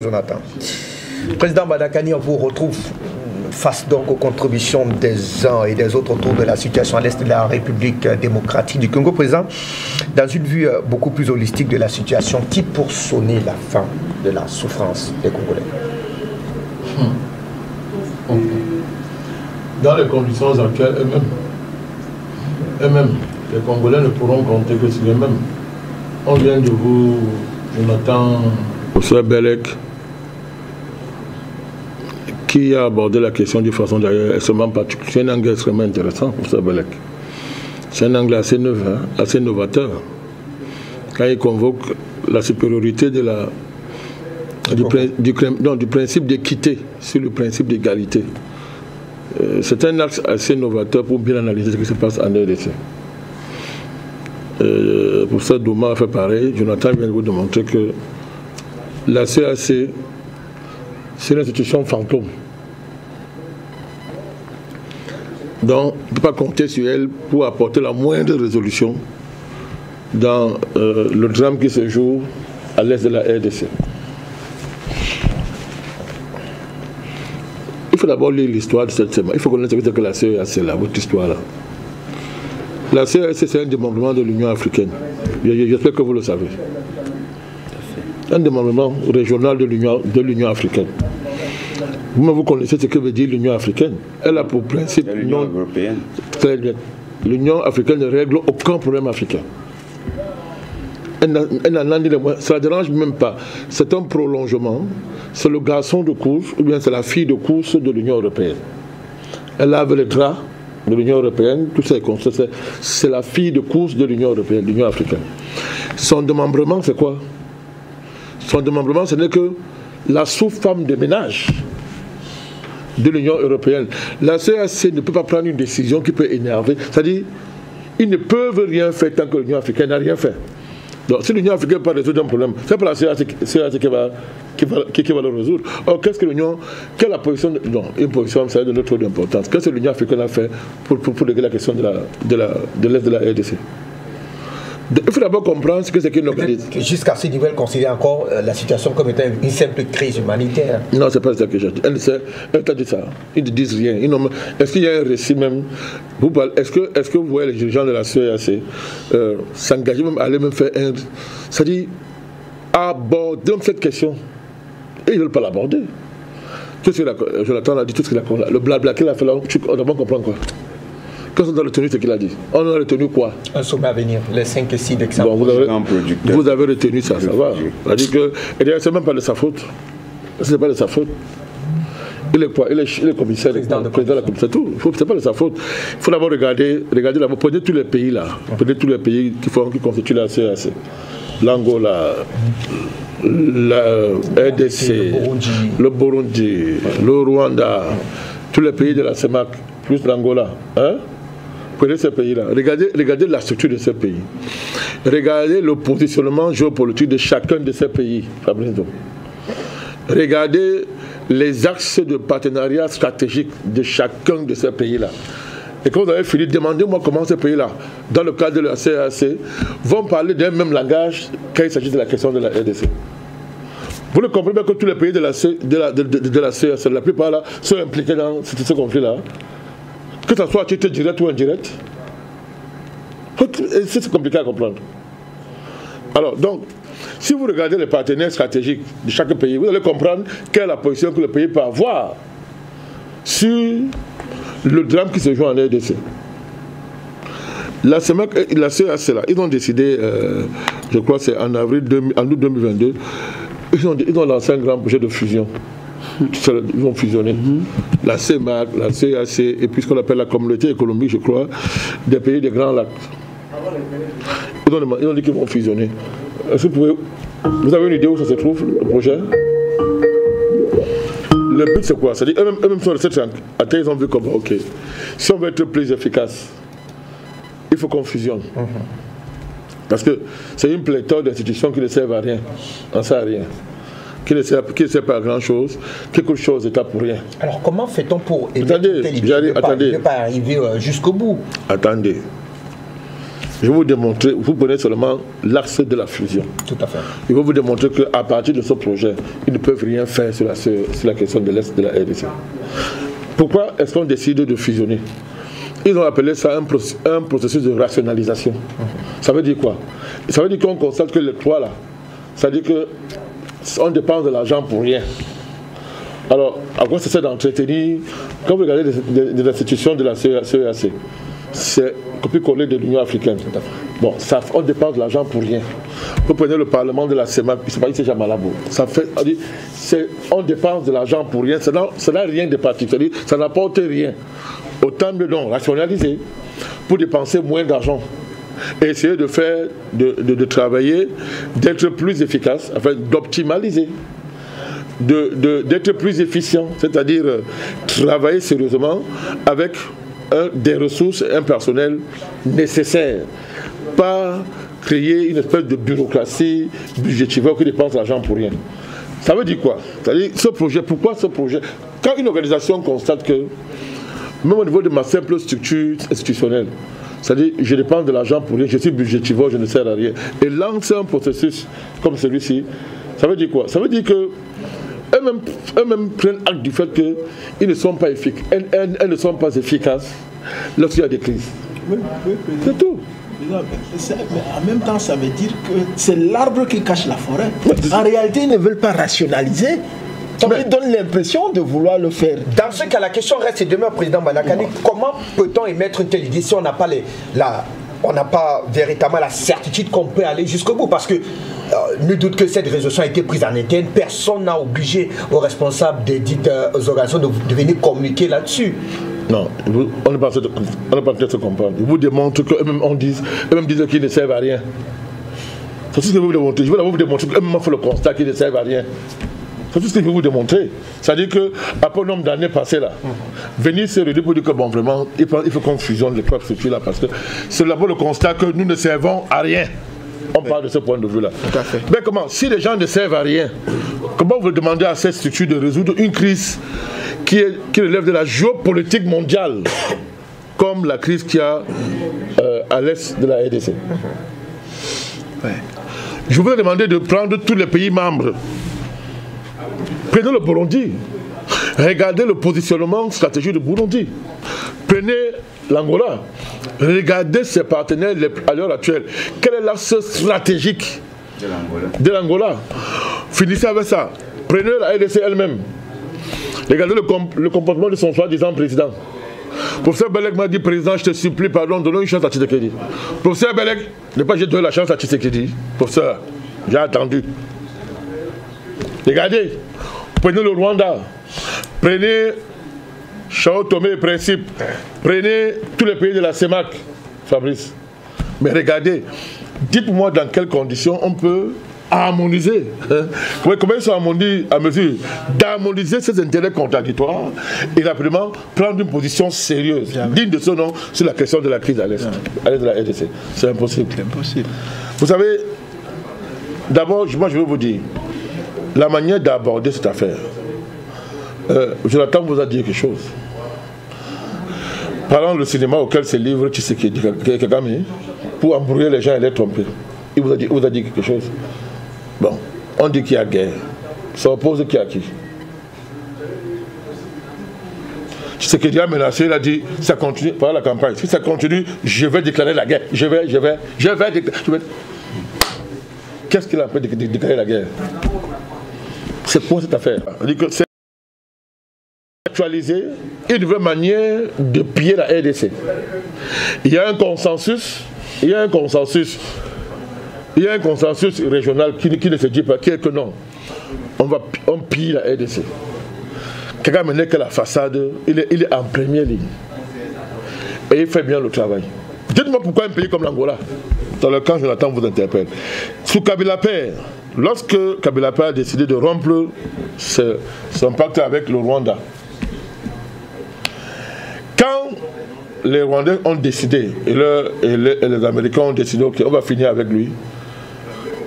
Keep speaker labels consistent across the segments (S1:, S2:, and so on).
S1: Jonathan. Président Badakani, on vous retrouve face donc aux contributions des uns et des autres autour de la situation à l'est de la République démocratique du Congo. Président, dans une vue beaucoup plus holistique de la situation, qui pour sonner la fin de la souffrance des Congolais?
S2: Dans les conditions actuelles, eux-mêmes, les Congolais ne pourront compter que sur eux-mêmes. On vient de vous, Jonathan, Monsieur Belek, qui a abordé la question d'une façon d'ailleurs extrêmement particulière. C'est un angle extrêmement intéressant pour ça, Belek. C'est un angle assez neuf, assez novateur. Quand il convoque la supériorité de du principe d'équité sur le principe d'égalité. C'est un axe assez novateur pour bien analyser ce qui se passe en RDC. Pour ça, Douma a fait pareil. Jonathan vient de vous démontrer que la CAC, c'est une institution fantôme. Donc, on ne peut pas compter sur elle pour apporter la moindre résolution dans le drame qui se joue à l'est de la RDC. Il faut d'abord lire l'histoire de cette semaine. Il faut connaître ce que la CAC là, votre histoire là. La CAC, c'est un démembrement de l'Union africaine. J'espère que vous le savez. Un démembrement régional de l'Union africaine. Vous connaissez ce que veut dire l'Union africaine. Elle a pour principe
S3: l'Union européenne.
S1: Très bien. L'Union africaine ne règle aucun problème africain. Elle n'en a ni les moyens. Ça ne dérange même pas. C'est un prolongement. C'est le garçon de course ou bien c'est la fille de course de l'Union européenne. Elle lave les draps de l'Union européenne. Tout ça est construit. C'est la fille de course de l'Union européenne, de l'Union africaine. Son démembrement, c'est quoi? Son démembrement, ce n'est que la sous-femme de ménage de l'Union européenne. La CAC ne peut pas prendre une décision qui peut énerver. C'est-à-dire, ils ne peuvent rien faire tant que l'Union africaine n'a rien fait. Donc, si l'Union africaine n'a pas résoudre un problème, c'est pas la CAC qui va le résoudre. Or, qu'est-ce que l'Union, quelle est la position, non, une position, ça a de notre importance. Qu'est-ce que l'Union africaine a fait pour régler la question de l'est de la RDC? Il faut d'abord comprendre ce que c'est qu'une organisation. Jusqu'à ce niveau, elle considère encore la situation comme étant une simple crise humanitaire.
S2: Non, c'est pas ça que j'ai dit. Elle t'a dit ça. Ils ne disent rien. Est-ce qu'il y a un récit même? Est-ce que vous voyez les dirigeants de la CAC s'engager même à aller même faire un. C'est-à-dire aborder cette question. Et ils ne veulent pas l'aborder. Tout ce que Jonathan a dit, tout ce qu'il a dit. Le blabla qu'il a fait là, on doit comprendre quoi. Quand on a retenu ce qu'il a dit, on a retenu quoi? Un sommet à venir, les 5 et 6 d'exemple. Bon, vous avez retenu ça, ça va. C'est-à-dire que, et d'ailleurs, c'est même pas de sa faute. Ce n'est pas de sa faute. Il est quoi? Il est commissaire, président de la commission, tout. C'est pas de sa faute. Il faut d'abord regarder là, prenez tous les pays là, prenez tous les pays qui constituent la CAC. L'Angola, la RDC, le Burundi, le Rwanda, tous les pays de la CEMAC, plus l'Angola. Hein? Prenez ces pays-là. Regardez la structure de ces pays. Regardez le positionnement géopolitique de chacun de ces pays. Regardez les axes de partenariat stratégique de chacun de ces pays-là. Et quand vous avez fini, demandez-moi comment ces pays-là, dans le cadre de la CAC, vont parler d'un même langage quand il s'agit de la question de la RDC. Vous ne comprenez pas que tous les pays de la CAC, la plupart là, sont impliqués dans ce conflit-là. Que ce soit à titre direct ou indirect. C'est compliqué à comprendre. Alors, donc, si vous regardez les partenaires stratégiques de chaque pays, vous allez comprendre quelle est la position que le pays peut avoir sur le drame qui se joue en RDC. La CEMAC et la CAC, là, ils ont décidé, je crois que c'est en août 2022, ils ont lancé un grand projet de fusion. Ils vont fusionner. La CEMAC, la CAC, et puis ce qu'on appelle la communauté économique, je crois, des pays des Grands Lacs. Ils ont dit qu'ils vont fusionner. Est-ce que vous avez une idée où ça se trouve, le projet? Le but, c'est quoi? C'est-à-dire, eux-mêmes sont restés tranquilles. Ils ont vu comme, ok, si on veut être plus efficace, il faut qu'on fusionne. Parce que c'est une pléthore d'institutions qui ne servent à rien. On ne sert à rien. Qui ne sert pas à grand chose, quelque chose n'est pour rien.
S1: Alors comment fait-on pour éviter ne pas arriver jusqu'au bout?
S2: Attendez.
S1: Je vais vous démontrer, vous prenez seulement l'axe de la fusion.
S3: Tout à fait.
S1: Je vais vous démontrer qu'à partir de ce projet, ils ne peuvent rien faire sur la question de l'Est de la RDC. Pourquoi est-ce qu'on décide de fusionner? Ils ont appelé ça un processus de rationalisation. Ça veut dire quoi? Ça veut dire qu'on constate que les trois là, ça veut dire qu'on dépense de l'argent pour rien. Alors, à quoi ça sert d'entretenir? Quand vous regardez les institutions de la CEAC, c'est copier-coller de l'Union africaine. Bon, on dépense de l'argent pour rien. Vous prenez le Parlement de la CEMAC, c'est pas ici à Malabo. On dépense de l'argent pour rien, ça n'a rien de particulier, ça n'apporte rien. Autant de non, rationaliser pour dépenser moins d'argent. Et essayer de faire, de travailler, d'être plus efficace, enfin d'optimaliser, d'être plus efficient, c'est-à-dire travailler sérieusement avec des ressources, un personnel nécessaire, pas créer une espèce de bureaucratie budgétivore qui dépense l'argent pour rien. Ça veut dire quoi? C'est-à-dire, ce projet, pourquoi ce projet? Quand une organisation constate que, même au niveau de ma simple structure institutionnelle, c'est-à-dire, je dépense de l'argent pour rien, je suis budgétivore, je ne sers à rien, et lancer un processus comme celui-ci, ça veut dire quoi? Ça veut dire que eux-mêmes prennent acte du fait qu'ils ne sont pas efficaces. Elles ne sont pas efficaces lorsqu'il y a des crises. C'est tout.
S4: Mais en même temps, ça veut dire que c'est l'arbre qui cache la forêt. En réalité, ils ne veulent pas rationaliser. Ils donnent l'impression de vouloir le faire.
S3: Dans ce cas, la question reste demain, Président Malakani, comment peut-on émettre une telle idée si on n'a pas on n'a pas véritablement la certitude qu'on peut aller jusqu'au bout? Parce que, nul doute que cette résolution a été prise en interne, personne n'a obligé aux responsables des dites organisations de venir communiquer là-dessus.
S1: Non, on n'est pas en train de se comprendre. Ils vous démontrent qu'eux-mêmes disent qu'ils ne servent à rien. C'est tout ce que je vais vous démontrer. Je vais vous démontrer qu'eux-mêmes ont fait le constat qu'ils ne servent à rien. C'est tout ce que je vais vous démontrer. C'est-à-dire qu'après un nombre d'années passées là, venir se réunir pour dire que bon, vraiment, il faut qu'on fusionne les trois structures là, parce que c'est d'abord le constat que nous ne servons à rien. On parle de ce point de vue-là.
S4: Tout à fait.
S1: Mais comment? Si les gens ne servent à rien, comment vous demandez à cette structure de résoudre une crise qui relève de la géopolitique mondiale, comme la crise qu'il y a à l'est de la RDC?
S4: Ouais.
S1: Je voudrais demander de prendre tous les pays membres. Prenez le Burundi. Regardez le positionnement stratégique du Burundi. Prenez l'Angola. Regardez ses partenaires à l'heure actuelle. Quel est l'axe stratégique de l'Angola? Finissez avec ça. Prenez la RDC elle-même. Regardez le comportement de son soi-disant président. Professeur Belek m'a dit, président, je te supplie, pardon, donnons une chance à Tshisekedi. Professeur Belek, n'est pas j'ai donné la chance à Tshisekedi. Professeur, j'ai attendu. Regardez, prenez le Rwanda, prenez Sao Tomé et Principe, prenez tous les pays de la CEMAC, Fabrice. Mais regardez, dites-moi dans quelles conditions on peut harmoniser. Comment ils sont harmonisés à mesure d'harmoniser ces intérêts contradictoires et rapidement prendre une position sérieuse, digne de ce nom, sur la question de la crise à l'Est de la RDC. C'est impossible.
S4: C'est impossible.
S1: Vous savez, d'abord, moi je vais vous dire, la manière d'aborder cette affaire, Jonathan vous a dit quelque chose. Parlant du cinéma auquel se livre Tshisekedi Kagame pour embrouiller les gens et les tromper. Il vous a dit quelque chose. Bon, on dit qu'il y a guerre. Ça oppose qui à qui? Tshisekedi a menacé, il a dit, ça continue, par la campagne, si ça continue, je vais déclarer la guerre. Je vais déclarer. Qu'est-ce qu'il a fait de déclarer la guerre? C'est quoi cette affaire? C'est actualiser une nouvelle manière de piller la RDC. Il y a un consensus régional qui ne se dit pas, qui est que non, on pille la RDC. Kagame n'est que la façade, il est en première ligne. Et il fait bien le travail. Dites-moi pourquoi un pays comme l'Angola, dans le camp Jonathan vous interpelle, sous Kabila Père, lorsque Kabila Père a décidé de rompre son pacte avec le Rwanda, quand les Rwandais ont décidé, et les Américains ont décidé, ok, on va finir avec lui,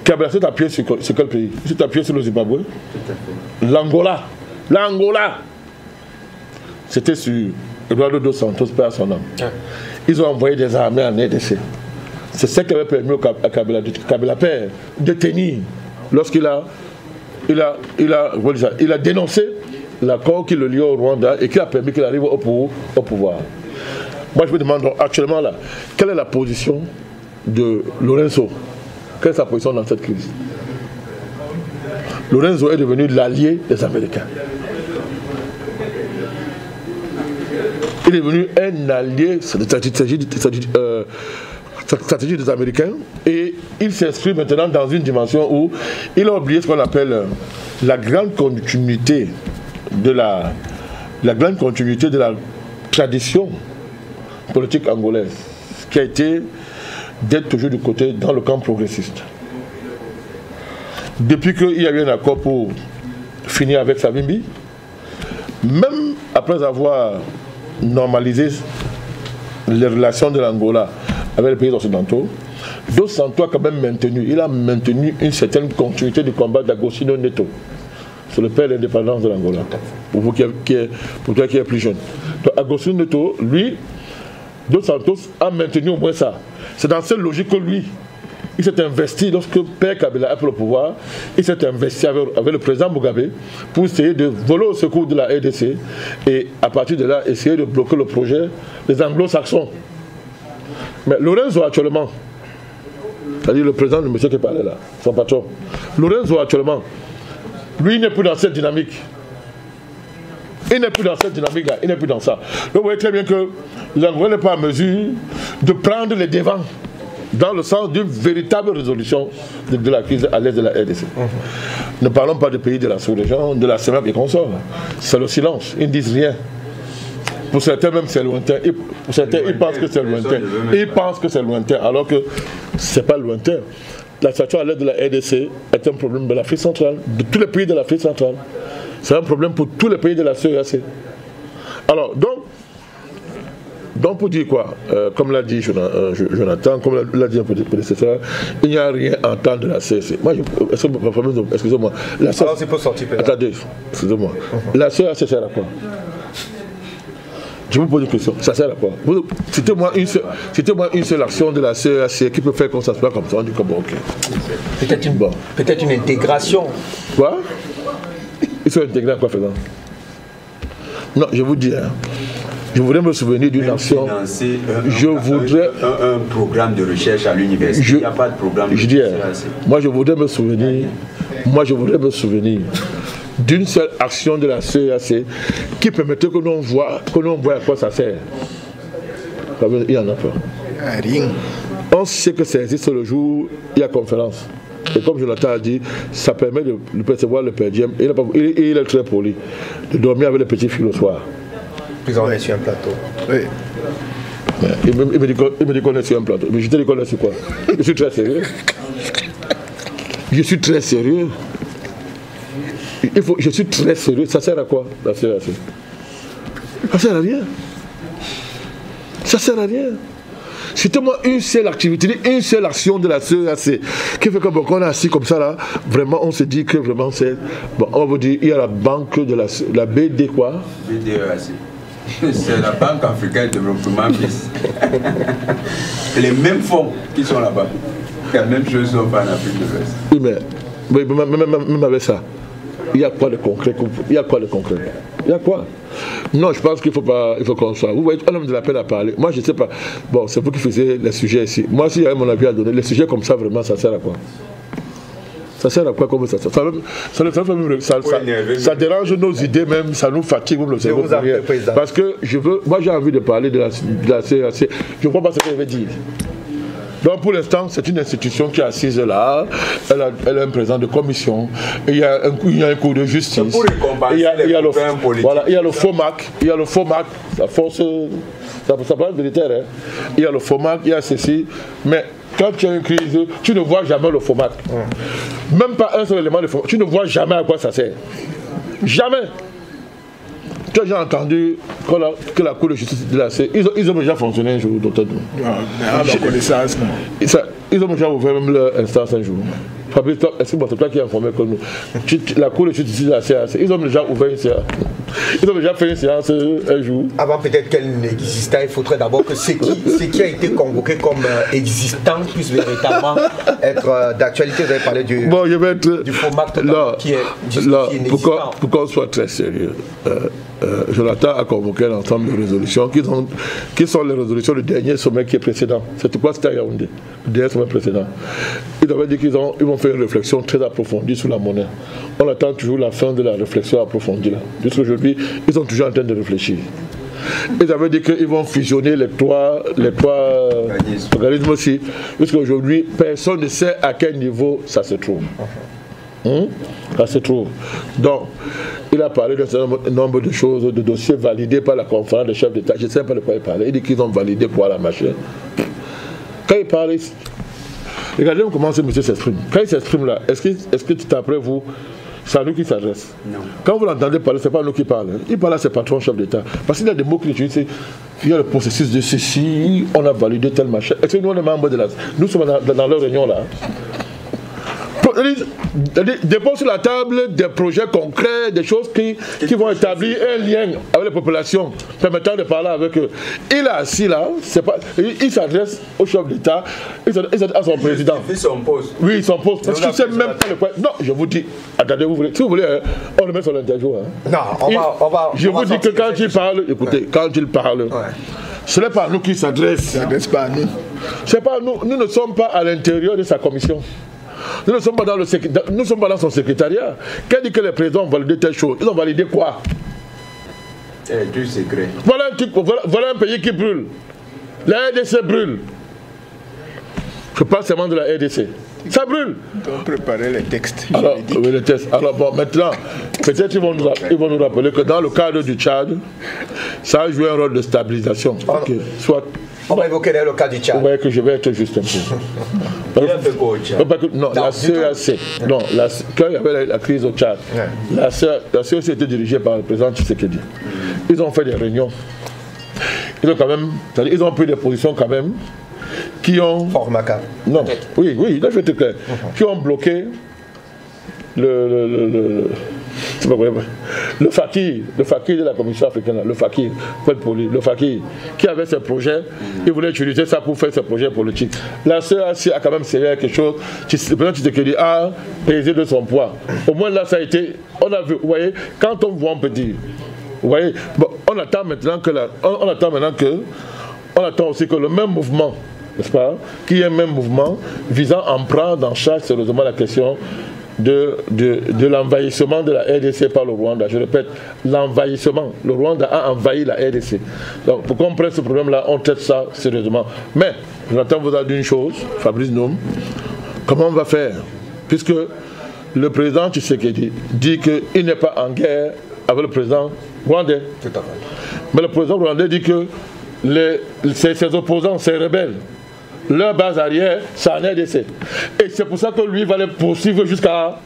S1: Kabila s'est appuyé sur quel pays? Il s'est appuyé sur le Zimbabwe. L'Angola. C'était sur Eduardo dos Santos, père son nom. Ils ont envoyé des armées en RDC c'est ce qui avait permis à Kabila Père de tenir lorsqu'il a dénoncé l'accord qui le liait au Rwanda et qui a permis qu'il arrive au pouvoir. Moi, je me demande donc, actuellement là, quelle est la position de Lorenzo? Quelle est sa position dans cette crise? Lorenzo est devenu l'allié des Américains. Il est devenu un allié stratégie des Américains et il s'inscrit maintenant dans une dimension où il a oublié ce qu'on appelle la grande continuité de la tradition politique angolaise, qui a été d'être toujours du côté dans le camp progressiste. Depuis qu'il y a eu un accord pour finir avec Savimbi, même après avoir normalisé les relations de l'Angola avec les pays occidentaux, Dos Santos a quand même maintenu une certaine continuité du combat d'Agostinho Neto sur le père de l'indépendance de l'Angola, pour toi qui est plus jeune. Donc Agostinho Neto, lui, Dos Santos a maintenu au moins ça. C'est dans cette logique que lui, il s'est investi, lorsque Père Kabila a pris le pouvoir, il s'est investi avec le président Mugabe pour essayer de voler au secours de la RDC et à partir de là, essayer de bloquer le projet des anglo-saxons. Mais Lorenzo actuellement, c'est-à-dire le président de monsieur qui parlait là, son patron, Lorenzo actuellement, lui il n'est plus dans cette dynamique. Il n'est plus dans cette dynamique-là, il n'est plus dans ça. Donc vous voyez très bien que l'Angola n'est pas en mesure de prendre les devants dans le sens d'une véritable résolution de la crise à l'est de la RDC. Ne parlons pas des pays de la sous-région, de la CEMAC et consorts. C'est le silence, ils ne disent rien. Pour certains même c'est lointain, pour certains ils pensent que c'est lointain. Ils pensent que c'est lointain alors que ce n'est pas lointain. La situation à l'est de la RDC est un problème de l'Afrique centrale, de tous les pays de l'Afrique centrale. C'est un problème pour tous les pays de la CEAC. Alors, donc pour dire quoi, comme l'a dit Jonathan, comme l'a dit un prédécesseur, il n'y a rien en temps de la CEAC. Moi, excusez-moi. Alors,
S3: c'est pour sortir.
S1: Attendez, excusez-moi. La CEAC sert à quoi? Je vous pose une question, ça sert à quoi? Citez-moi une seule action de la CEAC qui peut faire qu'on s'assoit comme ça, on dit comme bon, ok.
S3: Peut-être une intégration.
S1: Quoi? Ils sont intégrés à quoi faisant? Non, je vous dis, je voudrais me souvenir d'une action. Je voudrais
S5: un programme de recherche à l'université. Il n'y a pas de programme de recherche.
S1: Moi, je voudrais me souvenir d'une seule action de la CEAC qui permettait que l'on voit à quoi ça sert. Il y en a pas.
S4: Rien.
S1: On sait que ça existe le jour où il y a conférence. Et comme Jonathan a dit, ça permet de percevoir le père Diem. Il est très poli. De dormir avec les petits filles le soir.
S3: Ils ont sur un plateau.
S4: Oui.
S1: Il me dit qu'on est sur un plateau. Mais je te dis qu'on est sur quoi? Je suis très sérieux. Je suis très sérieux. Je suis très sérieux. Ça sert à quoi, la CEAC? Ça sert à rien. Ça sert à rien. Citez-moi une seule activité, une seule action de la CEAC qui fait que bon, quand on est assis comme ça là, vraiment on se dit que vraiment c'est... Bon, on va vous dire, il y a la banque de la BD quoi?
S5: BDEAC. C'est la Banque africaine de développement. Les mêmes fonds qui sont là-bas. La même chose sauf en Afrique de l'Ouest.
S1: Oui, mais même avec ça, il y a quoi de concret? Il y a quoi de concret? Il y a quoi? Non, je pense qu'il faut qu'on soit. Vous voyez, on a de la peine à parler. Moi, je ne sais pas. Bon, c'est vous qui faisiez les sujets ici. Moi, s'il y avait mon avis à donner, les sujets comme ça, vraiment, ça sert à quoi? Ça sert à quoi comme ça? Ça dérange nos idées même, ça nous fatigue même le cerveau. Parce que moi j'ai envie de parler de la CEAC. Je ne crois pas ce que je vais dire. Donc pour l'instant, c'est une institution qui est assise là, elle a un président de commission, il y a un cours de justice, il y a le FOMAC, la force, ça parle militaire, hein. Il y a le FOMAC, il y a ceci, mais quand tu as une crise, tu ne vois jamais le FOMAC. Même pas un seul élément de FOMAC, tu ne vois jamais à quoi ça sert. Jamais. Tu as déjà entendu que la Cour de justice de la CEAC, ils ont déjà fonctionné un jour, docteur. Ils ont déjà ouvert même leur instance un jour. Fabrice, est-ce que c'est toi qui as informé que nous? La Cour de justice de la CEAC, ils ont déjà ouvert une CEAC. Ils ont déjà fait une séance un jour.
S3: Avant peut-être qu'elle n'existait, il faudrait d'abord que ce qui a été convoqué comme existant puisse véritablement être d'actualité. Vous avez parlé du format qui est inexistant.
S1: Pour qu'on soit très sérieux, Jonathan a convoqué un ensemble de résolutions qui sont les résolutions du dernier sommet qui est précédent. C'était quoi? C'était à Yaoundé, le dernier sommet précédent. Ils avaient dit qu'ils vont faire une réflexion très approfondie sur la monnaie. On attend toujours la fin de la réflexion approfondie. Jusqu'aujourd'hui, ils sont toujours en train de réfléchir. Ils avaient dit qu'ils vont fusionner les trois organismes aussi. Jusqu'aujourd'hui, personne ne sait à quel niveau ça se trouve. Ça se trouve. Donc, il a parlé d'un certain nombre de choses, de dossiers validés par la conférence des chefs d'État. Je ne sais pas de quoi il parlait. Il dit qu'ils ont validé quoi la machine. Quand il parle, regardez comment ce monsieur s'exprime. Quand il s'exprime là, est-ce que tout après vous, c'est à nous qui s'adresse? Non. Quand vous l'entendez parler, ce n'est pas à nous qui parle. Il parle à ses patrons chefs d'État. Parce qu'il y a des mots qu'il utilise. Il y a le processus de ceci, on a validé tel machin. Est-ce que nous, on est membres de la... Nous sommes dans leur réunion là. Dépose sur la table des projets concrets, des choses qui vont établir un lien avec les populations, permettant de parler avec eux. Il est assis là, il s'adresse au chef d'État, il s'adresse à son président.
S5: Il fait son poste.
S1: Oui, son poste. Parce qu'il ne sait même pas le point. Non, je vous dis, attendez, si vous voulez, on le met sur l'interview.
S3: Non, on va.
S1: Je vous dis que quand il parle, écoutez, quand il parle, ce n'est pas à nous qui s'adresse.
S4: Ça ne s'adresse pas à nous.
S1: C'est pas nous. Nous ne sommes pas à l'intérieur de sa commission. Nous ne sommes pas nous sommes pas dans son secrétariat. Qu'elle dit que les présidents ont validé telle chose. Ils ont validé quoi?
S5: C'est du secret.
S1: Voilà un pays qui brûle. La RDC brûle. Je parle seulement de la RDC. Ça brûle.
S4: Ils ont préparé les textes.
S1: Alors, oui, les textes. Alors bon, maintenant, peut-être qu'ils vont nous rappeler que dans le cadre du Tchad, ça a joué un rôle de stabilisation. Soit
S3: on va évoquer le cas du Tchad.
S1: Vous voyez que je vais être juste un peu.
S5: Il a fait quoi au Tchad?
S1: Non, la CEAC. Non, quand il y avait la crise au Tchad, la CEAC était dirigée par le président Tshisekedi. Ils ont fait des réunions. Ils ont pris des positions quand même qui ont...
S3: Formaka.
S1: Non, oui, il a fait tout clair. Qui ont bloqué le fakir de la Commission africaine, le fakir qui avait ses projets, il voulait utiliser ça pour faire ses projets politiques. La CEAC a quand même serré quelque chose. Le président Tshisekedi a pesé de son poids. Au moins là, ça a été, on a vu, vous voyez, quand on voit, on peut dire, vous voyez, bon, on attend aussi que le même mouvement, n'est-ce pas, qu'il y ait un même mouvement visant à en prendre en charge sérieusement la question de l'envahissement de la RDC par le Rwanda. Je répète, l'envahissement. Le Rwanda a envahi la RDC. Donc, pour qu'on prenne ce problème-là, on traite ça sérieusement. Mais, Jonathan vous a dit une chose, Fabrice Noum, comment on va faire? Puisque le président Tshisekedi dit qu'il n'est pas en guerre avec le président rwandais.
S3: Tout à fait.
S1: Mais le président rwandais dit que ses opposants, ses rebelles, leur base arrière, c'est en RDC. Et c'est pour ça que lui va les poursuivre jusqu'à...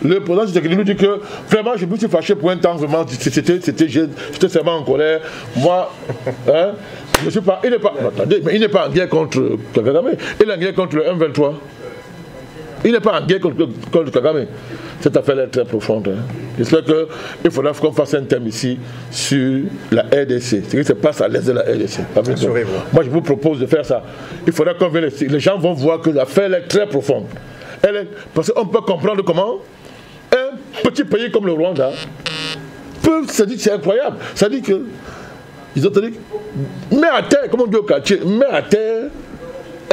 S1: Le président Tshisekedi nous dit que vraiment je me suis fâché pour un temps, vraiment, j'étais seulement en colère. Moi, je ne suis pas... Attendez, mais il n'est pas en guerre contre Kagame. Il est en guerre contre le M23. Il n'est pas en guerre contre Kagame. Cette affaire est très profonde. J'espère qu'il faudra qu'on fasse un thème ici sur la RDC. Ce qui se passe à l'est de la RDC. Moi, je vous propose de faire ça. Il faudra qu'on vienne. Les gens vont voir que l'affaire est très profonde. Parce qu'on peut comprendre comment un petit pays comme le Rwanda peut. C'est incroyable. Ça dit que. Ils ont dit. Mais à terre, comme on dit au quartier, mais à terre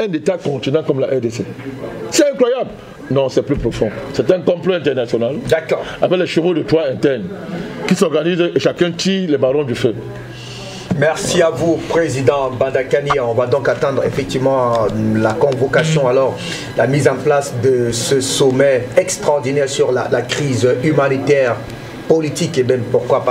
S1: un État continent comme la RDC. C'est incroyable. Non, c'est plus profond. C'est un complot international.
S3: D'accord.
S1: Avec les chevaux de Troie internes qui s'organisent et chacun tire les ballons du feu.
S3: Merci à vous, Président Bandakani. On va donc attendre effectivement la convocation, alors la mise en place de ce sommet extraordinaire sur la crise humanitaire, politique et même pourquoi pas